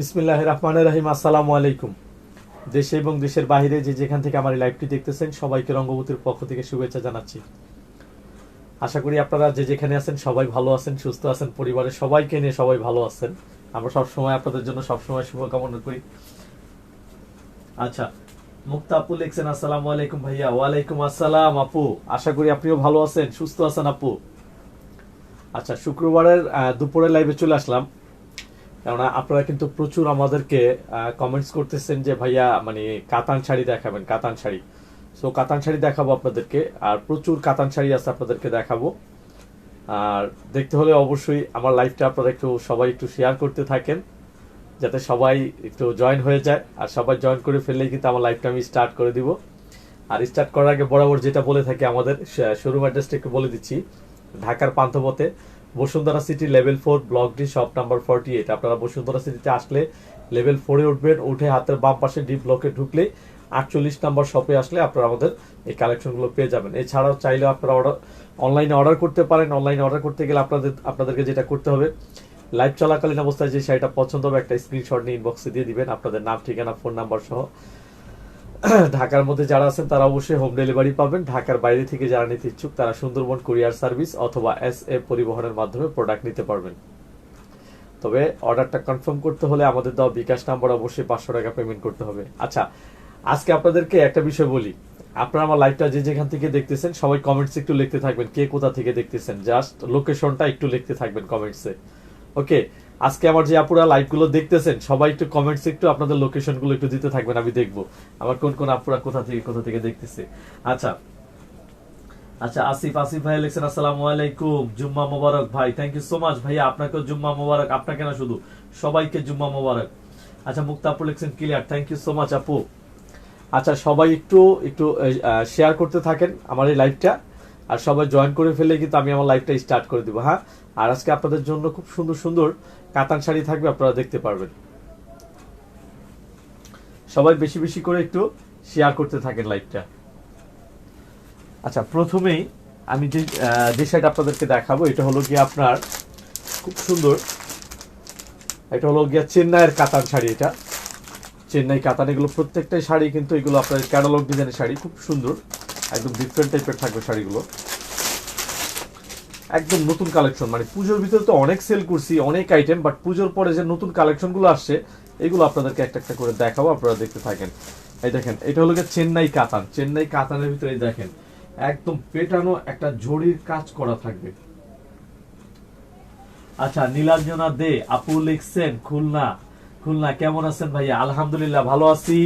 বিসমিল্লাহির রহমানির রহিম। আসসালামু আলাইকুম। দেশে এবং দেশের বাইরে যে যেখান থেকে আমার এই লাইভটি দেখতেছেন সবাইকে রঙ্গবতীর পক্ষ থেকে শুভেচ্ছা জানাচ্ছি। আশা করি আপনারা যে যেখানে আছেন সবাই ভালো আছেন, সুস্থ আছেন, পরিবারের সবাইকে নিয়ে সবাই ভালো আছেন। আমরা সবসময় আপনাদের জন্য সবসময় শুভকামনা করি। আচ্ছা, মুক্তা আপু লিখছেন আসসালামু আলাইকুম ভাইয়া। ওয়ালাইকুম আসসালাম আপু, আশা করি আপনিও ভালো আছেন, সুস্থ আছেন আপু। আচ্ছা, শুক্রবারের দুপুরে লাইভে চলে আসলাম, কেননা আপনারা কিন্তু প্রচুর আমাদেরকে কমেন্টস করতেছেন যে ভাইয়া মানে কাতান শাড়ি দেখাবেন, কাতান শাড়ি। সো কাতান শাড়ি দেখাবো আপনাদেরকে, আর প্রচুর কাতান শাড়ি আছে আপনাদেরকে দেখাবো। আর দেখতে হলে অবশ্যই আমার লাইভটা আপনারা একটু সবাই একটু শেয়ার করতে থাকেন, যাতে সবাই একটু জয়েন হয়ে যায়। আর সবাই জয়েন করে ফেললেই কিন্তু আমার লাইভটা আমি স্টার্ট করে দিব। আর স্টার্ট করার আগে বরাবর যেটা বলে থাকি, আমাদের শোরুম অ্যাড্রেসটা একটু বলে দিচ্ছি। ঢাকার পান্থপথে Bashundhara City level 4 block D shop number 48। আপনারা বসুন্ধরা সিটিতে আসলে লেভেল 4-এ উঠবেন, উঠে হাতের বাম পাশে ডি ব্লকে ঢুকলে 48 নাম্বার শপে আসলে আপনারা আমাদের এই কালেকশনগুলো পেয়ে যাবেন। এছাড়াও চাইলে আপনারা অনলাইনে অর্ডার করতে পারেন। অনলাইনে অর্ডার করতে গেলে আপনাদেরকে যেটা করতে হবে, লাইভ চলাকালীন অবস্থায় যে শাড়িটা পছন্দ হবে একটা স্ক্রিনশট নিয়ে ইনবক্সে দিয়ে দিবেন, আপনাদের নাম, ঠিকানা, ফোন নাম্বার সহ। ঢাকার মধ্যে যারা আছেন তারা অবশ্যই হোম ডেলিভারি পাবেন। ঢাকার বাইরে থেকে যারা নিতে ইচ্ছুক তারা সুন্দরবন কুরিয়ার সার্ভিস অথবা এসএ পরিবহনের মাধ্যমে প্রোডাক্ট নিতে পারবেন। তবে অর্ডারটা কনফার্ম করতে হলে আমাদের দেওয়া বিকাশ নাম্বার অবশ্যই 500 টাকা পেমেন্ট করতে হবে। আচ্ছা, আজকে আপনাদেরকে একটা বিষয় বলি। আপনারা আমার লাইভটা যে যেখান থেকে দেখতেছেন সবাই কমেন্টস একটু লিখতে থাকবেন, কে কোথা থেকে দেখতেছেন, জাস্ট লোকেশনটা একটু লিখতে থাকবেন কমেন্টসে। ওকে, আজকে আমার যে আপুরা লাইভ গুলো দেখতেছেন সবাই একটু কমেন্টস একটু আপনাদের লোকেশন গুলো একটু দিতে থাকবেন, আমি দেখবো আমার কোন কোন আপুরা কোথা থেকে দেখতেছে। আচ্ছা আচ্ছা, আসিফ ভাই লিখছেন আসসালামু আলাইকুম, জুম্মা মোবারক ভাই। থ্যাংক ইউ সো মাচ ভাইয়া, আপনাকেও জুম্মা মোবারক। আপনাকে না শুধু, সবাইকে জুম্মা মোবারক। আচ্ছা, মুক্তা আপু লিখছেন clear, thank you so much আপু। আচ্ছা, সবাই একটু একটু শেয়ার করতে থাকেন আমার এই লাইভটা, আর সবাই জয়েন করে ফেলে কিন্তু আমি আমার লাইভটা স্টার্ট করে দিব। হ্যাঁ, আর আজকে আপনাদের জন্য খুব সুন্দর সুন্দর কাতান শাড়ি থাকবে, আপনারা দেখতে পারবেন। সবাই বেশি বেশি করে একটু শেয়ার করতে থাকেন লাইভটা। আচ্ছা, প্রথমেই আমি যে শাড়িটা আপনাদেরকে দেখাবো এটা হলো গিয়ে আপনার খুব সুন্দর, এটা হলো গিয়ে চেন্নাইয়ের কাতান শাড়ি। এটা চেন্নাই কাতান, এগুলো প্রত্যেকটাই শাড়ি কিন্তু এগুলো আপনার ক্যাটালগ ডিজাইনের শাড়ি, খুব সুন্দর, একদম ডিফারেন্ট টাইপের থাকবে শাড়িগুলো। একদম নতুন কালেকশন, মানে পুজোর ভিতরে তো অনেক সেল করছি, অনেক আইটেম, বাট পুজোর পরে যে নতুন কালেকশনগুলো আসছে এগুলো আপনাদেরকে একটা একটা করে দেখাবো, আপনারা দেখতে থাকেন। এই দেখেন, এটা হলো গিয়ে চেন্নাই কাতান। চেন্নাই কাতানের ভিতরে দেখেন একদম পেটানো একটা জরির কাজ করা থাকবে। আচ্ছা, নীলাঞ্জনা দে আপু লিখছেন খুলনা। খুলনা কেমন আছেন ভাইয়া? আলহামদুলিল্লাহ ভালো আছি,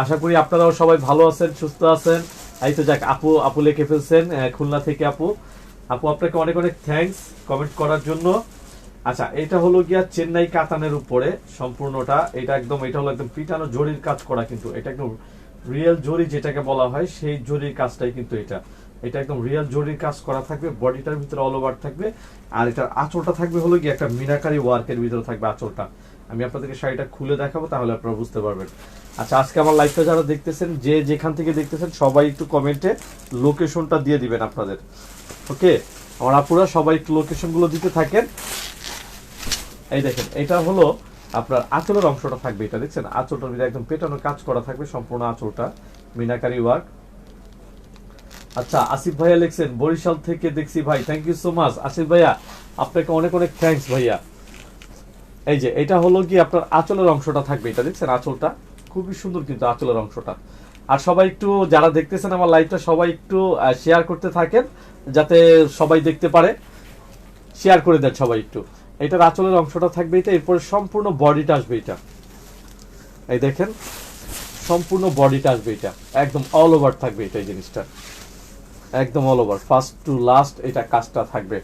আশা করি আপনারাও সবাই ভালো আছেন, সুস্থ আছেন। এই তো যাক, আপু লিখে ফেলছেন খুলনা থেকে। আপু আপনাকে অনেক অনেক থ্যাঙ্কস কমেন্ট করার জন্য। আচ্ছা, এটা হলো গিয়া চেন্নাই কাতানের উপরে সম্পূর্ণটা, এটা হলো একদম পিটানো জরির কাজ করা, কিন্তু এটা একদম রিয়েল জরি যেটাকে বলা হয় সেই জরির কাজটাই কিন্তু এটা একদম রিয়েল জরির কাজ করা থাকবে। বডিটার ভিতরে অল ওভার থাকবে, আর এটার আঁচলটা থাকবে হলো গিয়ে একটা মিনাকারি ওয়ার্কের ভিতরে থাকবে আঁচলটা। আমি আপনাদেরকে শাড়িটা খুলে দেখাবো, তাহলে আপনারা বুঝতে পারবেন। আচ্ছা, আজকে আমার লাইভটা যারা দেখতেছেন যে যেখান থেকে দেখতেছেন সবাই একটু কমেন্টে লোকেশনটা দিয়ে দিবেন আপনাদের। ওকে, আমার আপুরা সবাই একটু লোকেশন গুলো দিতে থাকেন। এই দেখেন, এটা হলো আপনার আঁচলের অংশটা থাকবে, এটা দেখছেন আঁচলটার ভিতরে একদম পেটানো কাজ করা থাকবে, সম্পূর্ণ আঁচলটা মিনাকারি ওয়ার্ক। আচ্ছা, আসিফ ভাইয়া লিখছেন বরিশাল থেকে দেখছি ভাই, thank you so much Asif ভাইয়া, আপনাকে অনেক অনেক থ্যাঙ্কস ভাইয়া। এই যে এটা হলো কি আপনার আঁচলের অংশটা থাকবে, এটা দেখছেন আঁচলটা খুবই সুন্দর কিন্তু আঁচলের অংশটা। আর সবাই একটু যারা দেখতেছেন আমার লাইভটা সবাই একটু শেয়ার করতে থাকেন, যাতে সবাই দেখতে পারে, শেয়ার করে দেন সবাই একটু। এটার আঁচলের অংশটা থাকবে এটা, এরপরে সম্পূর্ণ বডিটা আসবে এটা। এই দেখেন সম্পূর্ণ বডিটা আসবে এটা, একদম অল ওভার থাকবে এটা, এই জিনিসটা একদম all over first to last এটা কাজটা থাকবে।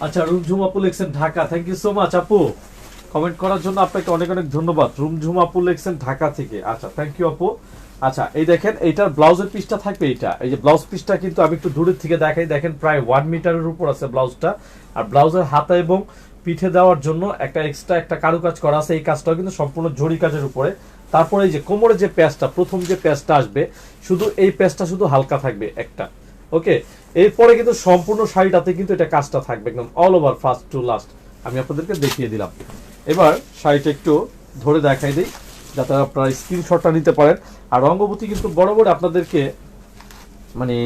আচ্ছা, রুমঝুম আপু লিখছেন Dhaka, thank you so much আপু কমেন্ট করার জন্য, আপনাকে অনেক অনেক ধন্যবাদ। রুমঝুম আপু লিখছেন ঢাকা থেকে, আচ্ছা থ্যাংক ইউ আপু। আচ্ছা, এই দেখেন এইটার ব্লাউজের পিসটা থাকবে এটা, এই যে ব্লাউজ পিসটা কিন্তু আমি একটু দূরের থেকে দেখাই, দেখেন প্রায় 1 মিটারের উপর আছে ব্লাউজটা। আর ব্লাউজের হাতা এবং পিঠে দেওয়ার জন্য একটা এক্সট্রা একটা কারুকাজ করা আছে, এই কাজটাও কিন্তু সম্পূর্ণ জরি কাজের উপরে। তারপরে এই যে কোমরে যে প্যাচটা, প্রথম যে প্যাচটা আসবে, শুধু এই প্যাচটা শুধু হালকা থাকবে একটা, ওকে, এরপরে কিন্তু সম্পূর্ণ শাড়িটাতে কিন্তু এটা কাজটা থাকবে একদম all over first to last. আমি আপনাদেরকে দেখিয়ে দিলাম। এবার শাড়িটা একটু ধরে দেখাই দিই যাতে আপনারা স্ক্রিনশটটা নিতে পারেন। আর রঙ্গবতী কিন্তু বরাবর আপনাদেরকে মানে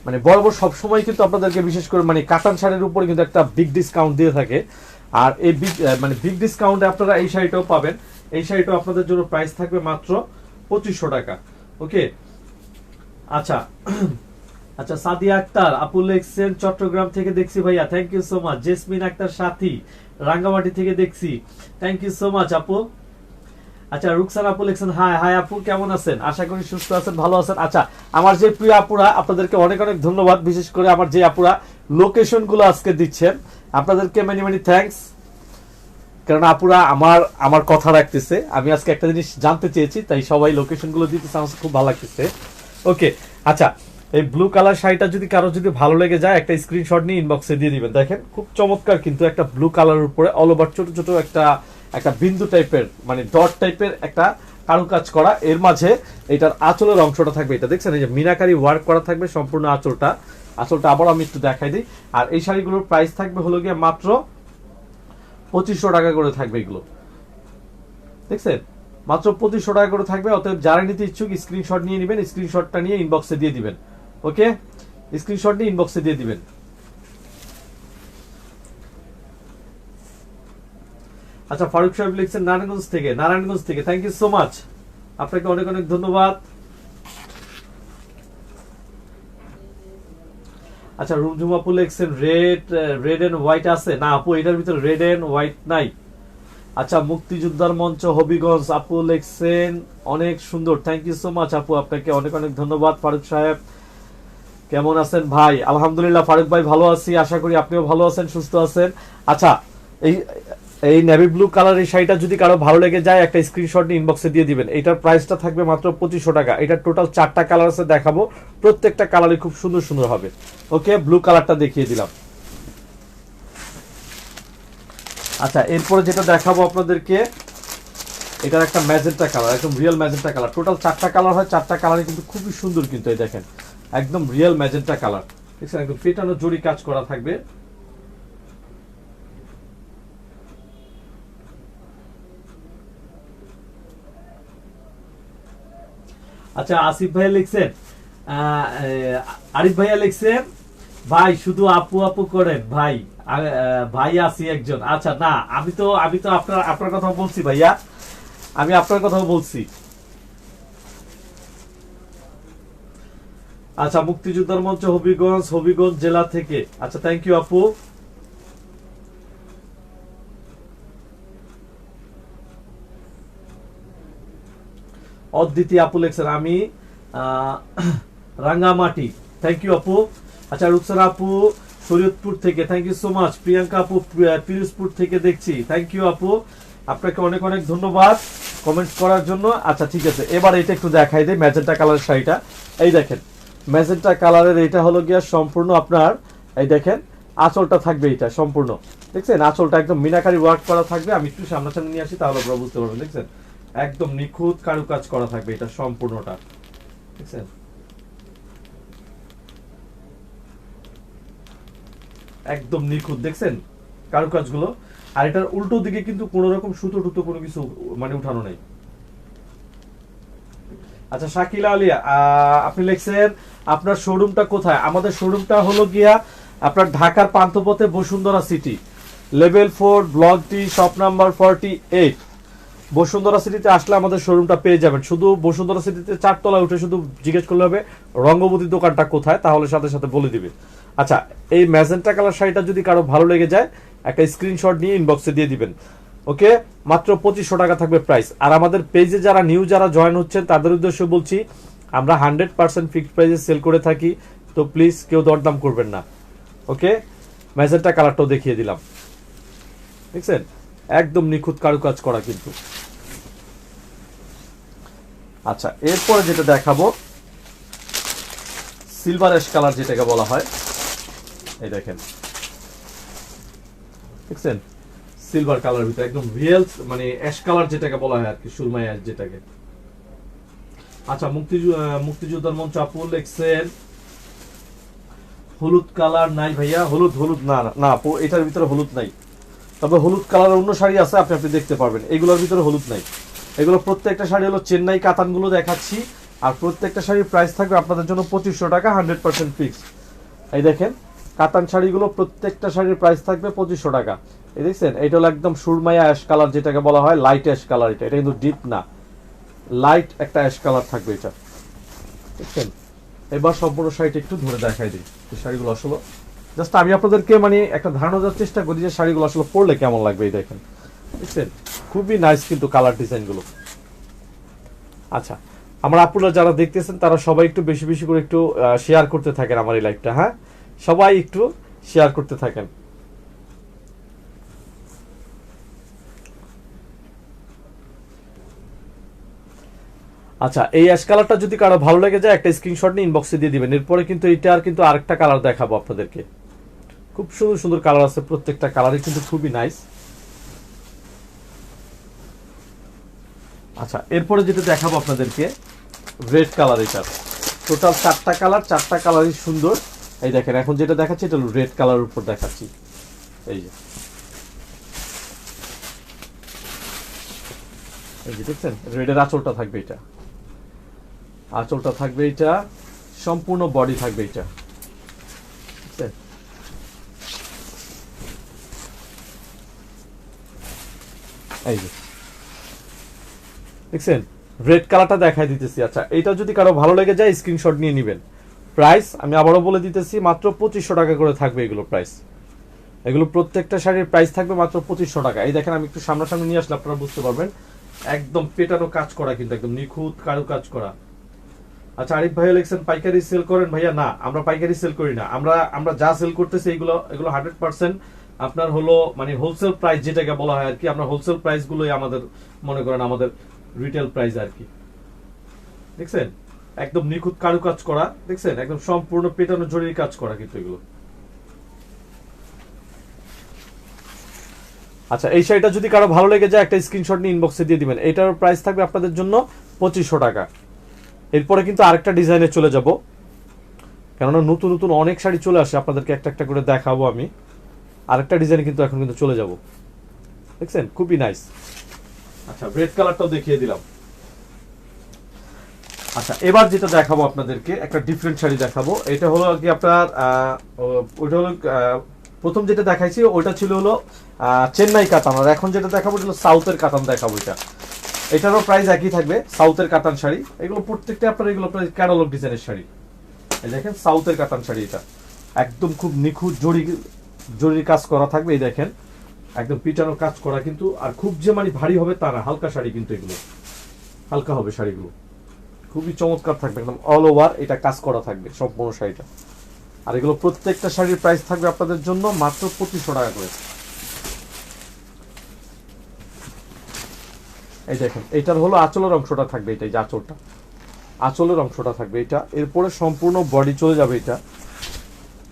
মানে বরাবর সবসময় কিন্তু আপনাদেরকে বিশেষ করে মানে কাতান শাড়ির উপরে কিন্তু একটা বিগ ডিসকাউন্ট দিয়ে থাকে। আর এই বিগ ডিসকাউন্টে আপনারা এই শাড়িটাও পাবেন। এই শাড়িটাও আপনাদের জন্য প্রাইস থাকবে মাত্র 2500 টাকা। ওকে, আচ্ছা আচ্ছা, সাদিয়া আক্তার আপু লেখছেন চট্টগ্রাম থেকে দেখছি ভাইয়া, thank you so much. Jesmin Akter Sathi Rangamati থেকে দেখছি, থ্যাংক ইউ সো মাচ আপু। আচ্ছা, রুকসান আপু লেখছেন হাই হাই আপু, কেমন আছেন? আশা করি সুস্থ আছেন, ভালো আছেন। আচ্ছা, আমার যে প্রিয় আপুরা আপনাদেরকে অনেক অনেক ধন্যবাদ, বিশেষ করে আমার যে আপুরা লোকেশন গুলো আজকে দিচ্ছেন আপনাদেরকে মেনি মেনি থ্যাঙ্কস। কারণ আপুরা আমার আমার কথা রাখতেছে। আমি আজকে একটা জিনিস জানতে চেয়েছি তাই সবাই লোকেশন গুলো দিতেছে, আমার খুব ভালো লাগতেছে। ওকে, আচ্ছা, এই ব্লু কালার শাড়িটা যদি কারো যদি ভালো লেগে যায় একটা স্ক্রিনশট নিয়ে ইনবক্সে দিয়ে দিবেন। দেখেন খুব চমৎকার কিন্তু একটা ব্লু কালারের উপরে অল ওভার ছোট ছোট একটা একটা বিন্দু টাইপের মানে ডট টাইপের একটা কারুকাজ করা, এর মাঝে এটার আঁচলের অংশটা থাকবে। এটা দেখছেন এই যে মিনাকারি ওয়ার্ক করা থাকবে সম্পূর্ণ আঁচলটা। আঁচলটা আবার আমি একটু দেখাই দিই। আর এই শাড়িগুলোর প্রাইস থাকবে হলো গিয়ে মাত্র 2500 টাকা করে থাকবে এগুলো, দেখছেন মাত্র 2500 টাকা করে থাকবে। অতএব যারা নিতে ইচ্ছুক স্ক্রিনশট নিয়ে নেবেন, স্ক্রিনশটটা নিয়ে ইনবক্সে দিয়ে দিবেন। ওকে, স্ক্রিনশট নিয়ে ইনবক্সে দিয়ে দিবেন। আচ্ছা, ফারুক সাহেব লিখছেন নারায়ণগঞ্জ থেকে থ্যাংক ইউ সো মাচ, আপনাকে অনেক অনেক ধন্যবাদ। আচ্ছা, রুমঝুম আপু লিখছেন রেড এন্ড হোয়াইট আছে না আপু, এটার ভিতরে রেড এন্ড হোয়াইট নাই। আচ্ছা, মুক্তিযোদ্ধার মঞ্চ হবিগঞ্জ আপু লিখছেন অনেক সুন্দর, থ্যাংক ইউ সো মাচ আপু, আপনাকে অনেক অনেক ধন্যবাদ। ফারুক সাহেব কেমন আছেন ভাই? আলহামদুলিল্লাহ ফারুক ভাই ভালো আছি, আশা করি আপনিও ভালো আছেন, সুস্থ আছেন। আচ্ছা, এই নেভি ব্লু কালার এই শাড়িটা যদি কারো ভালো লেগে যায় একটা স্ক্রিনশট নিয়ে ইনবক্সে দিয়ে দিবেন। এটার প্রাইসটা থাকবে মাত্র 2500 টাকা। এটা টোটাল 4টা কালার আছে, দেখাবো প্রত্যেকটা কালারই খুব সুন্দর সুন্দর হবে। ওকে, ব্লু কালারটা দেখিয়ে দিলাম। আচ্ছা, এরপরে যেটা দেখাবো আপনাদেরকে এটার একটা ম্যাজেন্টা কালার, একদম রিয়েল ম্যাজেন্টা কালার। টোটাল 4টা কালার হয়, 4টা কালারই কিন্তু খুবই সুন্দর কিন্তু। এই দেখেন একদম রিয়েল ম্যাজেন্টা কালার, দেখছেন একদম পেটানো জরি কাজ করা থাকবে। আচ্ছা, আসিফ ভাইয়া লিখছেন আরিফ ভাইয়া লিখছেন ভাই শুধু আপু আপু করেন ভাই, ভাই আছি একজন। আচ্ছা, না আমি তো আপনার কথা বলছি ভাইয়া, আমি আপনার কথা বলছি। আচ্ছা, মুক্তিযোদ্ধার মঞ্চ হবিগঞ্জ জেলা থেকে, আচ্ছা থ্যাংক ইউ আপু। অদ্বিতীয় আপু লেখছেন আমি রাঙ্গামাটি, থ্যাংক ইউ আপু। আচ্ছা, রুকসানা আপু শরীয়তপুর থেকে, thank you so much. Priyanka আপু পিরোজপুর থেকে দেখছি, থ্যাংক ইউ আপু, আপনাকে অনেক অনেক ধন্যবাদ কমেন্ট করার জন্য। আচ্ছা ঠিক আছে, এবার এটা একটু দেখাই দেয় ম্যাজেন্টা কালারের শাড়িটা। এই দেখেন ম্যাজেন্টা কালারের এটা হলো গিয়া সম্পূর্ণ আপনার, এই দেখেন আঁচলটা থাকবে এটা সম্পূর্ণ, দেখছেন আঁচলটা একদম মিনাকারি ওয়ার্ক করা থাকবে। আমি একটু সামনাসামনি নিয়ে আসি তাহলে আপনারা বুঝতে পারবেন। দেখছেন একদম নিখুঁত কারুকাজ করা থাকবে এটা সম্পূর্ণটা, দেখছেন একদম নিখুঁত, দেখছেন কারুকাজগুলো। আর এটার উল্টো দিকে কিন্তু কোন রকম সুতো টুতো কোনো কিছু মানে উঠানো নেই। আচ্ছা, শাকিলা আলিয়া আপনি লিখছেন আপনার শোরুমটা কোথায়? আমাদের শোরুমটা হলো গিয়া আপনার ঢাকার পান্থপথে Bashundhara City, level 4 block D shop number 48। Bashundhara সিটিতে আসলে আমাদের শোরুমটা পেয়ে যাবেন। শুধু বসুন্ধরা সিটিতে 4 তলায় উঠে শুধু জিজ্ঞেস করলে হবে রঙ্গবতীর দোকানটা কোথায়, তাহলে সাথে সাথে বলে দিবে। আচ্ছা, এই ম্যাজেন্টা কালার শাড়িটা যদি কারো ভালো লেগে যায় একটা স্ক্রিনশট নিয়ে ইনবক্সে দিয়ে দিবেন। ওকে, মাত্র 2500 টাকা থাকবে প্রাইস। আর আমাদের পেজে যারা যারা জয়েন হচ্ছেন তাদের উদ্দেশ্যে বলছি আমরা 100% ফিক্সড প্রাইসে সেল করে থাকি, তো প্লিজ কেউ দরদাম করবেন না। ওকে, ম্যাজেন্টা কালারটাও দেখিয়ে দিলাম, দেখছেন একদম নিখুঁত কারুকাজ করা কিন্তু। আচ্ছা, এরপরে যেটা দেখাবো সিলভার অ্যাশ কালার যেটাকে বলা হয়, এই দেখেন দেখছেন সিলভার কালার ভিতরে একদম রিয়েল মানে অ্যাশ কালার যেটাকে বলা হয় আর কি, সুরমাই অ্যাশ যেটাকে। আচ্ছা, মুক্তিযোদ্ধার মঞ্চ আপু লিখছেন হলুদ কালার নাই ভাইয়া, হলুদ হলুদ না না আপু, এটার ভিতরে হলুদ নাই। তবে হলুদ কালারের অন্য শাড়ি আছে, আপনি দেখতে পারবেন। এগুলোর ভিতরে হলুদ নাই। এগুলো প্রত্যেকটা শাড়ি হলো চেন্নাই কাতানগুলো দেখাচ্ছি। আর প্রত্যেকটা শাড়ির প্রাইস থাকবে আপনাদের জন্য 2500 টাকা, 100% ফিক্সড। এই দেখেন কাতান শাড়িগুলো, প্রত্যেকটা শাড়ির প্রাইস থাকবে 2500 টাকা। এই দেখছেন, এটা হলো একদম সুরমাইয়া অ্যাশ কালার, যেটাকে বলা হয় লাইট অ্যাশ কালার। এটা কিন্তু ডিপ না, লাইট একটা অ্যাশ কালার থাকবে এটা, দেখছেন। এবার সম্পূর্ণ শাড়িটা একটু ধরে দেখাই দিই। এই শাড়িগুলো আসলে জাস্ট আমি আপনাদেরকে মানে একটা ধারণা দেওয়ার চেষ্টা করি যে শাড়িগুলো আসলে পরলে কেমন লাগবে। এই দেখেন, দেখছেন, খুবই নাইস কিন্তু কালার ডিজাইনগুলো। আচ্ছা, আমার আপুরা যারা দেখতেছেন তারা সবাই একটু বেশি বেশি করে একটু শেয়ার করতে থাকেন আমার এই লাইভটা। হ্যাঁ, সবাই একটু শেয়ার করতে থাকেন। আচ্ছা, এই অ্যাশ কালারটা যদি কারো ভালো লেগে যায় একটা স্ক্রিনশট নিয়ে ইনবক্সে দিয়ে দিবেন। এরপরে কিন্তু এটা আর কিন্তু আরেকটা কালার দেখাবো আপনাদেরকে। খুব সুন্দর সুন্দর কালার আছে, প্রত্যেকটা কালারই কিন্তু খুবই নাইস। আচ্ছা, এরপরে যেটা দেখাবো আপনাদেরকে রেড কালার। এটা টোটাল 4টা কালার, 4টা কালারই সুন্দর। এই দেখেন, এখন যেটা দেখাচ্ছি এটা রেড কালারের উপর দেখাচ্ছি। এই যে দেখছেন, রেডের আঁচলটা থাকবে এটা, আঁচলটা থাকবে এটা, সম্পূর্ণ বডি থাকবে এটা। এই যে দেখছেন, রেড কালারটা দেখাই দিতেছি। আচ্ছা, এটা যদি কারো ভালো লেগে যায় স্ক্রিনশট নিয়ে নেবেন। প্রাইস আমি আবারও বলে দিতেছি, মাত্র 2500 টাকা করে থাকবে এগুলো প্রাইস। এগুলো প্রত্যেকটা শাড়ির প্রাইস থাকবে মাত্র 2500 টাকা। এই দেখেন, আমি একটু সামনাসামনি নিয়ে আসলে আপনারা বুঝতে পারবেন। একদম পেটানো কাজ করা, কিন্তু একদম নিখুঁত কারু কাজ করা। আচ্ছা, আরিফ ভাই লিখছেন পাইকারি সেল করেন ভাইয়া। না, আমরা পাইকারি সেল করি না। আমরা যা সেল করতেছি এগুলো 100% আপনার হলো মানে হোলসেল প্রাইস, যেটাকে বলা হয় আর কি। আমরা হোলসেল প্রাইস গুলোই আমাদের মনে করেন আমাদের রিটেল প্রাইস আর কি। দেখছেন, একদম নিখুঁত কারু কাজ করা, দেখছেন, একদম সম্পূর্ণ পেটানো জরির কাজ করা কিন্তু এগুলো। আচ্ছা, এই শাড়িটা যদি কারো ভালো লেগে যায় একটা স্ক্রিনশট নিয়ে ইনবক্সে দিয়ে দিবেন। এটার প্রাইস থাকবে আপনাদের জন্য 2500 টাকা। এরপরে কিন্তু আরেকটা ডিজাইনে চলে যাব, কেননা নতুন নতুন অনেক শাড়ি চলে আসে, আপনাদেরকে একটা একটা করে দেখাবো আমি। আরেকটা ডিজাইনে কিন্তু এখন কিন্তু চলে যাব, দেখছেন, খুবই নাইস। আচ্ছা, রেড কালারটাও দেখিয়ে দিলাম। আচ্ছা, এবার যেটা দেখাবো আপনাদেরকে একটা ডিফারেন্ট শাড়ি দেখাবো। এটা হলো আর কি আপনার ওইটা হলো প্রথম যেটা দেখাইছি ওইটা ছিল হলো চেন্নাই কাতান। আর এখন যেটা দেখাবো এটা হলো সাউথের কাতান দেখাবো। এটারও প্রাইস একই থাকবে, সাউথের কাতান শাড়ি। এগুলো প্রত্যেকটা আপনার এগুলো প্রায় ক্যাটালগ ডিজাইনের শাড়ি। এই দেখেন, সাউথের কাতান শাড়ি। এটা একদম খুব নিখুঁত জরির কাজ করা থাকবে। এই দেখেন, একদম পিটানোর কাজ করা কিন্তু। আর খুব যে মানে ভারী হবে তা না, হালকা শাড়ি কিন্তু এগুলো, হালকা হবে শাড়িগুলো, খুবই চমৎকার থাকবে। একদম অল ওভার এটা কাজ করা থাকবে সম্পূর্ণ শাড়িটা। আর এগুলো প্রত্যেকটা শাড়ির প্রাইস থাকবে আপনাদের জন্য মাত্র 2500 টাকা করে। এই দেখেন, এইটার হলো আঁচলের অংশটা থাকবে। এটা যে আঁচলটা, আঁচলের অংশটা থাকবে এটা। এরপরে সম্পূর্ণ বডি চলে যাবে এটা,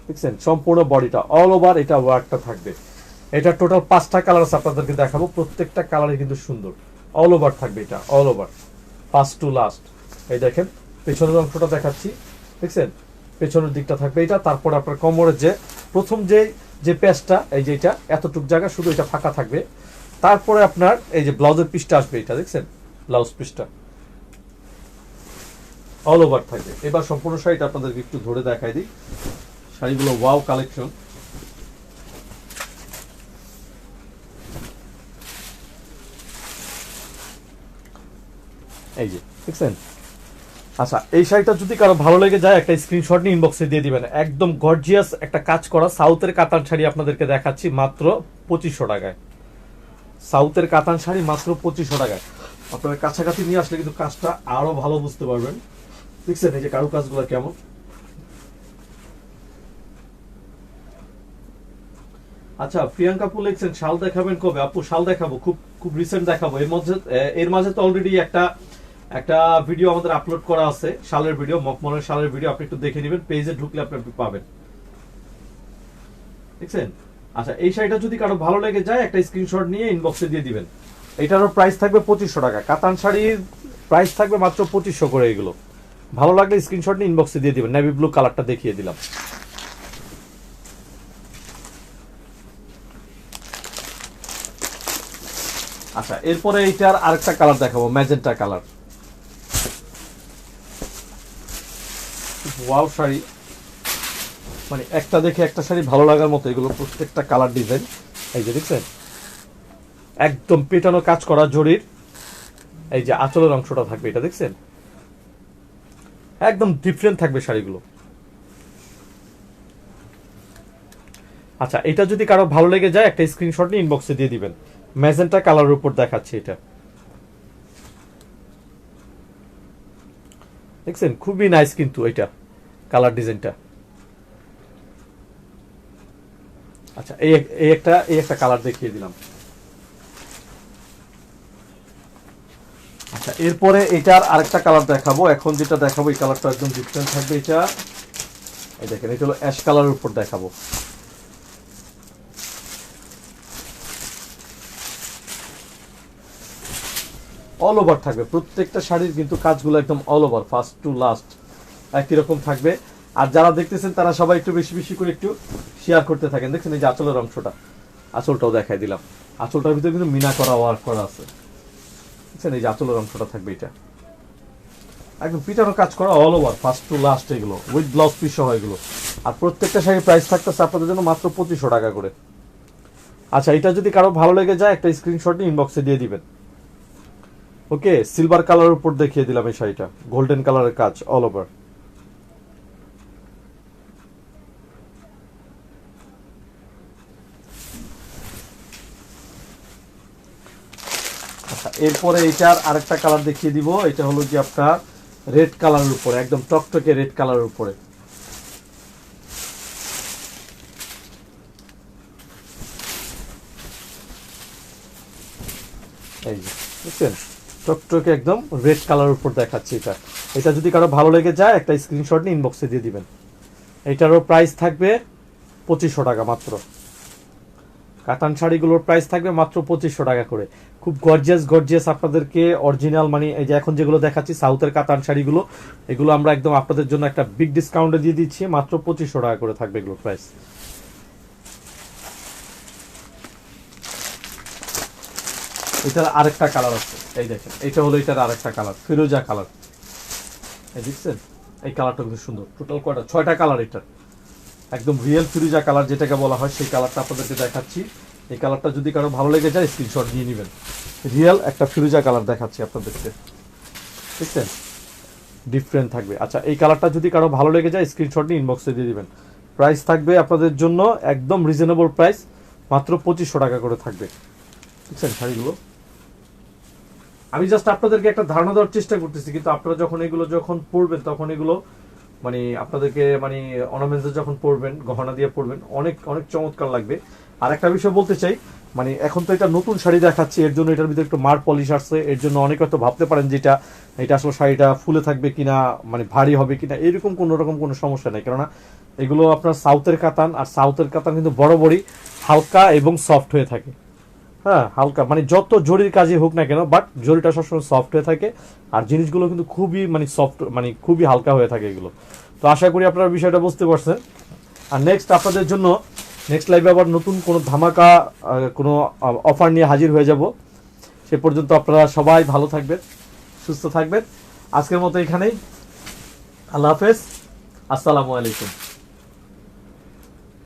দেখছেন, সম্পূর্ণ বডিটা অল ওভার এটা ওয়ার্কটা থাকবে। এটা টোটাল 5টা কালার আছে, আপনাদেরকে দেখাবো। প্রত্যেকটা কালারই কিন্তু সুন্দর, অল ওভার থাকবে এটা, all over first to last. এই দেখেন, পেছনের অংশটা দেখাচ্ছি, দেখছেন, পেছনের দিকটা থাকবে এটা। তারপরে আপনার কোমরের যে প্রথম যে পেজটা, এই যে এটা এতটুক জায়গা শুধু এটা ফাঁকা থাকবে। তারপরে আপনার এই যে ব্লাউজের পিসটা আসবে, এটা দেখছেন, ব্লাউজ পিসটা অল ওভার থাকবে। এবার সম্পূর্ণ শাড়িটা আপনাদেরকে একটু ধরে দেখাই দিই। শাড়িগুলো ওয়াও কালেকশন। এই যে দেখছেন। আচ্ছা, এই শাড়িটা যদি কারো ভালো লেগে যায় একটা স্ক্রিনশট নিয়ে ইনবক্সে দিয়ে দিবেন। একদম গর্জিয়াস একটা কাজ করা সাউথের কাতান শাড়ি আপনাদেরকে দেখাচ্ছি মাত্র 2500 টাকায়। সাউথের কাতান শাড়ি মাত্র 2500 টাকায়। আপনারা কাছাকাছি নিয়ে আসলে কিন্তু কাজটা আরো ভালো বুঝতে পারবেন। দেখছেন এই যে কারু কাজগুলো কেমন। আচ্ছা, প্রিয়াঙ্কা আপু লিখছেন শাল দেখাবেন কবে? আপু শাল দেখাবো, খুব খুব রিসেন্ট দেখাবো। এর মাঝে তো অলরেডি একটা ভিডিও আমাদের আপলোড করা আছে, শালের ভিডিও, মকমলের শালের ভিডিও। আপনি একটু দেখে নেবেন, পেজে ঢুকলে আপনি পাবেন, দেখছেন। আচ্ছা, এই শাড়িটা যদি কারো ভালো লেগে যায় একটা স্ক্রিনশট নিয়ে ইনবক্সে দিয়ে দিবেন। এটারও প্রাইস থাকবে 2500 টাকা। কাতান শাড়ির প্রাইস থাকবে মাত্র 2500 করে। এগুলো ভালো লাগলে স্ক্রিনশট নিয়ে ইনবক্সে দিয়ে দিবেন। নেভি ব্লু কালারটা দেখিয়ে দিলাম। আচ্ছা, এরপরে এইটার আরেকটা কালার দেখাবো, ম্যাজেন্টা কালার। ওয়াও শাড়ি, মানে একটা দেখে একটা শাড়ি ভালো লাগার মতো, এগুলো প্রত্যেকটা কালার ডিজাইন। এই যে দেখছেন, একদম পেটানো কাজ করা জরির। এই যে আঁচলের অংশটা থাকবে, এটা দেখছেন, একদম ডিফারেন্ট থাকবে শাড়িগুলো। আচ্ছা, এটা যদি কারো ভালো লেগে যায় একটা স্ক্রিনশট নিয়ে ইনবক্সে দিয়ে দিবেন। ম্যাজেন্টা কালারের উপর দেখাচ্ছি এটা, দেখছেন খুবই নাইস কিন্তু এটা কালার ডিজাইনটা। আচ্ছা, এই একটা কালার দেখিয়ে দিলাম। আচ্ছা, এরপরে এটার আরেকটা কালার দেখাবো। এখন যেটা দেখাবো এই কালারটা একদম ডিফারেন্ট থাকবে। এটা এই দেখেন, এটা হলো অ্যাশ কালারের উপর দেখাবো। অল ওভার থাকবে প্রত্যেকটা শাড়ির, কিন্তু কাজগুলো একদম all over first to last একই রকম থাকবে। আর যারা দেখতেছেন তারা সবাই একটু বেশি বেশি করে একটু শেয়ার করতে থাকেন। দেখছেন এই যে আঁচলের অংশটা, আঁচলটাও দেখাই দিলাম। আঁচলটার ভিতরে কিন্তু মিনা করা ওয়ার্ক করা আছে, দেখছেন এই যে আঁচলের অংশটা থাকবে, এটা একদম পিটানো কাজ করা all over first to last, এগুলো উইথ ব্লাউজ পিস সহ এগুলো। আর প্রত্যেকটা শাড়ির প্রাইস থাকতেছে আপনাদের জন্য মাত্র 2500 টাকা করে। আচ্ছা, এটা যদি কারো ভালো লেগে যায় একটা স্ক্রিনশট নিয়ে ইনবক্সে দিয়ে দিবেন। ওকে, সিলভার কালারের উপর দেখিয়ে দিলাম এই শাড়িটা, গোল্ডেন কালারের কাজ অল ওভার। আচ্ছা, এরপরে এটার আরেকটা কালার দেখিয়ে দিব। এটা হলো যে আপনার রেড কালারের উপরে, একদম টকটকে রেড কালারের উপরে। এই যে বুঝছেন, টকটকে একদম রেড কালারের উপর দেখাচ্ছি এটা। এটা যদি কারো ভালো লেগে যায় একটা স্ক্রিনশট নিয়ে ইনবক্সে দিয়ে দিবেন। এটারও প্রাইস থাকবে 2500 টাকা মাত্র। কাতান শাড়িগুলোর প্রাইস থাকবে মাত্র 2500 টাকা করে। খুব গর্জিয়াস গর্জিয়াস আপনাদেরকে অরিজিনাল, মানে এই যে এখন যেগুলো দেখাচ্ছি সাউথের কাতান শাড়িগুলো, এগুলো আমরা একদম আপনাদের জন্য একটা বিগ ডিসকাউন্টে দিয়ে দিচ্ছি, মাত্র 2500 টাকা করে থাকবে এগুলোর প্রাইস। এটার আরেকটা কালার আছে, এই দেখেন, এটা হলো এটার আরেকটা কালার, ফিরোজা কালার। এই দেখছেন, এই কালারটা খুব সুন্দর। টোটাল কয়টা, 6টা কালার এটার, একদম রিয়েল ফিরোজা কালার যেটাকে বলা হয়, সেই কালারটা আপনাদেরকে দেখাচ্ছি। এই কালারটা যদি কারো ভালো লেগে যায় স্ক্রিনশট নিয়ে নেবেন। রিয়েল একটা ফিরোজা কালার দেখাচ্ছি আপনাদেরকে, দেখছেন ডিফারেন্ট থাকবে। আচ্ছা, এই কালারটা যদি কারো ভালো লেগে যায় স্ক্রিনশট নিয়ে ইনবক্সে দিয়ে দিবেন। প্রাইস থাকবে আপনাদের জন্য একদম রিজনেবল প্রাইস, মাত্র 2500 টাকা করে থাকবে। দেখছেন শাড়িগুলো, আমি জাস্ট আপনাদেরকে একটা ধারণা দেওয়ার চেষ্টা করতেছি, কিন্তু আপনারা যখন এগুলো যখন পরবেন তখন এগুলো মানে আপনাদেরকে মানে অর্নামেন্টস যখন পরবেন, গহনা দিয়ে পরবেন, অনেক অনেক চমৎকার লাগবে। আর একটা বিষয় বলতে চাই, মানে এখন তো এটা নতুন শাড়ি দেখাচ্ছি, এর জন্য এটার ভিতরে একটু মার পলিশ আসছে, এর জন্য অনেকে হয়তো ভাবতে পারেন যে এটা আসলে শাড়িটা ফুলে থাকবে কিনা, মানে ভারী হবে কিনা, এরকম কোনো রকম কোনো সমস্যা নেই। কেননা এগুলো আপনার সাউথের কাতান, আর সাউথের কাতান কিন্তু বরাবরই হালকা এবং সফট হয়ে থাকে। হ্যাঁ, হালকা মানে যত জরির কাজই হোক না কেন, বাট জরিটা সবসময় সফট হয়ে থাকে। আর জিনিসগুলো কিন্তু খুবই মানে সফট, মানে খুবই হালকা হয়ে থাকে এগুলো। তো আশা করি আপনারা বিষয়টা বুঝতে পারছেন। আর নেক্সট আপনাদের জন্য নেক্সট লাইভে আবার নতুন কোনো ধামাকা কোনো অফার নিয়ে হাজির হয়ে যাব। সে পর্যন্ত আপনারা সবাই ভালো থাকবেন, সুস্থ থাকবেন। আজকের মতো এখানেই, আল্লাহ হাফেজ, আসসালামু আলাইকুম।